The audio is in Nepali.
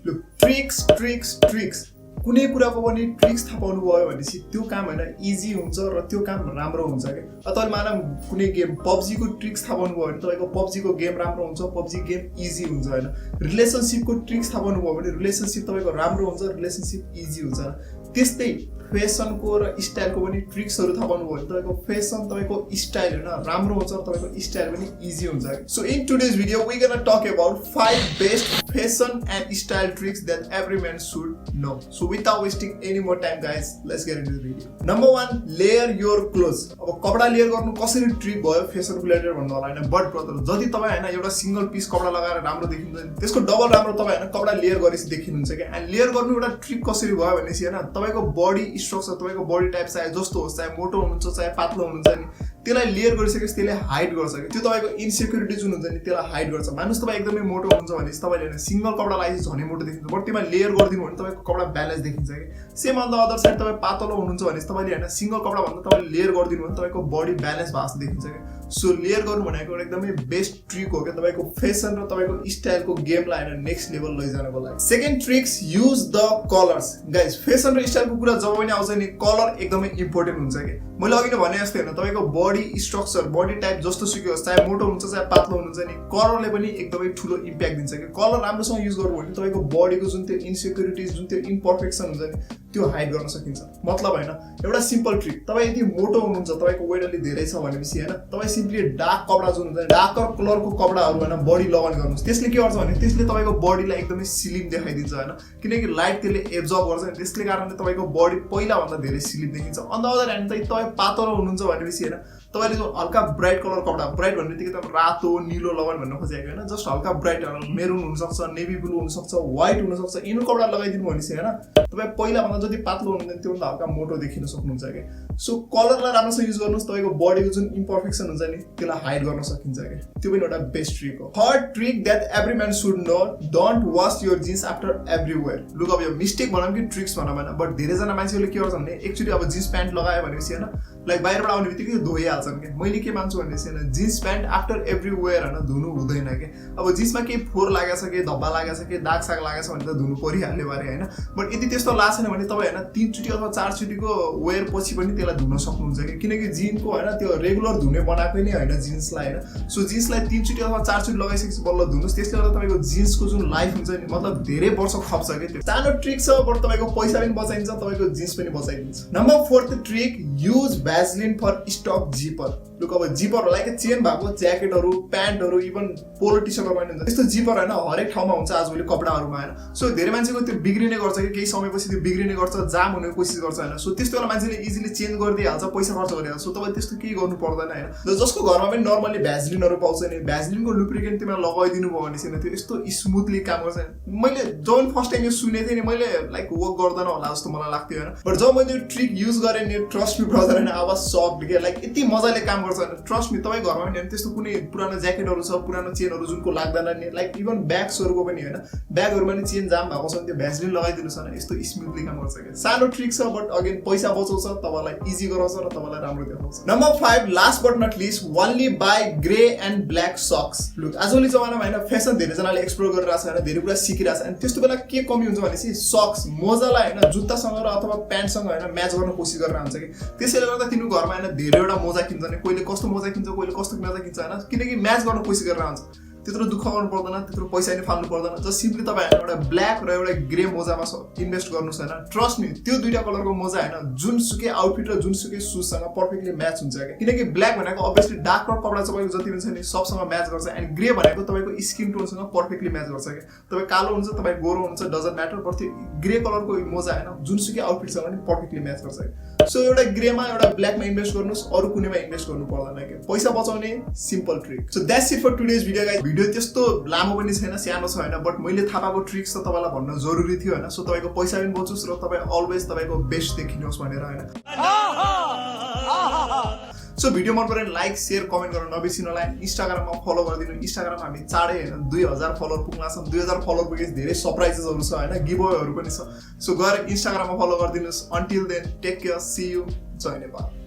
लुक ट्रिक्स कुनै कुराको पनि ट्रिक्स थाहा पाउनु भयो भनेपछि त्यो काम हैन इजी हुन्छ र त्यो काम राम्रो हुन्छ के अथवा मानम कुनै गेम PUBG को ट्रिक्स थाहा पाउनु भयो भने तपाईको PUBG को गेम राम्रो हुन्छ PUBG गेम इजी हुन्छ हैन रिलेशनशिप को ट्रिक्स थाहा पाउनु भयो भने रिलेशनशिप तपाईको राम्रो हुन्छ रिलेशनशिप इजी हुन्छ त्यस्तै फेसन को र स्टाइल को पनि ट्रिक्सहरु थाहा पाउनु भयो भने तपाईको फेसन तपाईको स्टाइल हैन राम्रो हुन्छ तपाईको स्टाइल पनि इजी हुन्छ so in today's video we gonna talk about 5 best fashion and style tricks that every man should know. So without wasting any more time guys, let's get into the video. Number 1, layer your clothes. अब कपडा लेयर गर्नु कसरी ट्रिक भयो फेसन रिलेटेड भन्नु होला हैन बट ब्रदर जति तपाई हैन एउटा सिंगल पीस कपडा लगाएर राम्रो देखिन्छ त्यसको डबल राम्रो तपाई हैन कपडा लेयर गरेपछि देखिनुहुन्छ के एन्ड लेयर गर्नु एउटा ट्रिक कसरी भयो भनेसी हैन तपाईको बडी स्ट्रक्चर तपाईको बडी टाइप चाहे जस्तो होस् चाहे मोटो हुनुहुन्छ चाहे पातलो हुनुहुन्छ नि त्यसलाई लेयर गरिसकेपछि त्यसले हाइड गर्छ के त्यो तपाईको इन्सेक्युरिटी जुन हुन्छ नि त्यसलाई हाइड गर्छ मानुस तपाई एकदमै मोटो हुनुहुन्छ भने तपाईले हैन सिंगल कपडा लगाएपछि झनै मोटो देखिन्छ बट त्यसमा लेयर गर्दिनु भने तपाईको कपडा ब्यालेन्स देखिन्छ के same on the other side तपाई पातलो हुनुहुन्छ भने तपाईले हैन सिंगल कपडा भन्दा तपाईले लेयर गर्दिनु भने तपाईको बडी ब्यालेन्स भएको देखिन्छ के सो लेयर गर्नु भनेको एकदमै बेस्ट ट्रिक हो के तपाईको फेसन र तपाईको स्टाइलको गेमलाई हैन नेक्स्ट लेभल लैजानको लागि second tricks use the colours guys fashion र स्टाइलको कुरा जब पनि आउँछ नि कलर एकदमै इम्पोर्टेन्ट हुन्छ के मैले अघि नै भने जस्तै हैन तपाईको बडी स्ट्रक्चर बडी टाइप जस्तो सुकै होस् चाहे मोटो हुन्छ चाहे पातलो हुनुहुन्छ नि कलरले पनि एकदमै ठुलो इम्प्याक्ट दिन्छ के कलर राम्रोसँग युज गर्नु भने तपाईको बडीको जुन त्यो इन्सेक्युरिटीज जुन त्यो इम्परफेक्सन हुन्छ नि त्यो हाइड गर्न सकिन्छ मतलब हैन एउटा सिम्पल ट्रिक तपाई यदि मोटो हुनुहुन्छ तपाईको वेट अलि धेरै छ भनेपछि हैन तपाई सिम्पली डार्क कपडा जुन हुन्छ डार्कर कलरको कपडाहरु हैन बडी लगाउने गर्नुस् त्यसले के गर्छ भने त्यसले तपाईको बडीलाई एकदमै स्लिम देखाइदिन्छ हैन किनकि लाइट त्यसले एब्जर्ब गर्छ नि त्यसले कारणले तपाईको बडी पहिला भन्दा धेरै स्लिम देखिन्छ अन द अदर ह्यान्ड तपाई पातलो हुनुहुन्छ भनेपछि हैन तपाईले जो हल्का ब्राइट कलर कपडा ब्राइट भन्नेबित्तिकै तपाईँ रातो नीलो लगाउन भन्न खोजेको हैन जस्ट हल्का ब्राइट मेरून हुन सक्छ नेभी ब्लू हुन सक्छ व्हाइट हुन सक्छ यिनो कपडा लगाइदिनु भनेपछि हैन तपाई पहिला भन्दा जति पातलो हुनुहुन्छ त्यो भन्दा हल्का मोटो देखिन सक्नुहुन्छ के सो कलरलाई राम्रोसँग युज गर्नुस् तपाईको बडीको जुन इम्परफेक्सन हुन्छ नि त्यसलाई हाइड गर्न सकिन्छ के त्यो पनि एउटा बेस्ट ट्रिक हो third trick that every man should know don't wash your jeans after everywhere look अब यो मिस्टेक भनौं कि ट्रिक्स भनौं हैन बट धेरै जना मान्छेले के गर्छन् भने एक्चुअली अब जीन्स प्यान्ट लगायो भनेपछि हैन लाइक बाहिरबाट आउने बित्तिकै धोइहाल्छन् के मैले के मान्छु भनेपछि हैन जीन्स प्यान्ट आफ्टर एभ्रीवेयर हैन धुनु हुँदैन के अब जीन्समा के फोर लागेछ के धब्बा लागेछ के दाग साग लागेछ भने त धुनु परिहाल्ने बारे हैन बट यदि त्यस्तो लाग्छ भने तपाई हैन 3 चोटी अथवा 4 चोटीको वेयर पछि पनि त्यसलाई धुन सक्नुहुन्छ के किनकि जीनको हैन त्यो रेगुलर धुने बनाकै नै हैन जीन्सलाई हैन सो जीन्सलाई 3 चोटी अथवा 4 चोटी लगाइसकेपछि बल्ल धुनुस् त्यसले गर्दा तपाईको जीन्सको जुन लाइफ हुन्छ नि मतलब धेरै वर्ष खप्छ के त्यो सानो ट्रिक छ बट तपाईको पैसा पनि बचाइन्छ तपाईको जीन्स पनि बचाइदिन्छ number 4th trick use VASELINE for stuck zipper look अब जिपर लाइक चेन भएको ज्याकेटहरु प्यान्टहरु इभन पोलो टी-शर्टहरु पनि हुन्छ त्यस्तो जिपर हैन हरेक ठाउँमा हुन्छ आजभोलि कपडाहरुमा हैन सो धेरै मान्छेको त्यो बिग्रिने गर्छ कि केही समयपछि त्यो बिग्रिने गर्छ जाम हुने कोसिस गर्छ हैन सो त्यस्तो बेला मान्छेले इजिली चेन्ज गरिदिहाल्छ पैसा खर्च गरिहाल्छ सो तपाईले त्यस्तो केही गर्नु पर्दैन हैन जसको घरमा पनि नर्मली भ्यासलिनहरु पाउँछ नि भ्यासलिनको लुब्रिकेन्ट तिमीले लगाइदिनु भयो भने चाहिँ त्यो यस्तो स्मुथली काम गर्छ मैले जब फर्स्ट टाइम यो सुनेको थिएँ नि मैले लाइक वर्क गर्दैन होला जस्तो मलाई लाग्थ्यो हैन बट जब मैले यो ट्रिक युज गरे नि ट्रस्ट मी ब्रदर हैन अब सक के लाइक यति मजाले काम गर्छ हैन ट्रस्ट मी तपाई घरमा पनि त्यस्तो कुनै पुरानो ज्याकेटहरु छ पुरानो चेनहरु जुनको लाग्दैन नि लाइक इभन ब्याग्सहरुको पनि हैन ब्यागहरुमा नि चेन जाम भएको छ नि त्यो भ्यासलिन लगाइदिनुस् न यस्तो स्मुथली काम गर्छ के सानो ट्रिक छ बट अगेन पैसा बचाउँछ तपाईलाई इजी गराउँछ र तपाईलाई राम्रो देखाउँछ number 5 last but not least only buy grey and black socks look आजभोलि जमानामा हैन फेसन धेरै जनाले एक्सप्लोर गरिरहेछ हैन धेरै कुरा सिकिरहेछ अनि त्यस्तो बेला के कमी हुन्छ भनेसी सक्स मोजालाई हैन जुत्तासँग र अथवा प्यान्टसँग हैन म्याच गर्न कोसिस गरेर हुन्छ कि त्यसैले गर्दा तिम्रो घरमा हैन धेरैवटा मोजा किन्छ नि कोहीले कस्तो मोजा किन्छ कोहीले कस्तो मोजा किन्छ हैन किनकि म्याच गर्न कोसिस गरेर हुन्छ त्यत्रो दुःख गर्नु पर्दैन त्यत्रो पैसा नि फाल्नु पर्दैन जस्ट सिम्पली तपाई एउटा ब्ल्याक र एउटा ग्रे मोजामा इन्भेस्ट गर्नुस् हैन ट्रस्ट मी त्यो दुईटा कलरको मोजा हैन जुनसुकै आउटफिट र जुनसुकै शूजसँग पर्फेक्टली म्याच हुन्छ के किनकि ब्ल्याक भनेको obviously डार्क कपडा तपाईको जति पनि छ नि सबसँग म्याच गर्छ एन्ड ग्रे भनेको तपाईको स्किन टोनसँग पर्फेक्टली म्याच गर्छ के तपाई कालो हुन्छ तपाई गोरो हुन्छ डजन्ट म्याटर बट त्यो ग्रे कलरको मोजा हैन जुनसुकै आउटफिटसँग पनि पर्फेक्टली म्याच गर्छ सो एउटा ग्रेमा एउटा ब्ल्याकमा इन्भेस्ट गर्नुस् अरु कुनैमा इन्भेस्ट गर्नु पर्दैन के पैसा बचाउने simple trick so that's it for today's video guys video त्यस्तो लामो पनि छैन सानो छ हैन बट मैले थाहा पाएको ट्रिक्स त तपाईलाई भन्न जरुरी थियो हैन सो तपाईको पैसा पनि बचोस् र तपाई अलवेज तपाईको बेस्ट देखिनुहोस् भनेर हैन सो भिडियो मन परे लाइक शेयर कमेन्ट गर्न नबिर्सिनु होला इन्स्टाग्राममा फलो गरिदिनु इन्स्टाग्राममा हामी चाँडै हैन 2000 फलोअर पुग्न छौं 2000 फलोअर पुगेपछि धेरै सरप्राइजेसहरु छ हैन गिभअवेहरु पनि छ सो गएर इन्स्टाग्राममा फलो गरिदिनुस् until then take care see you जय नेपाल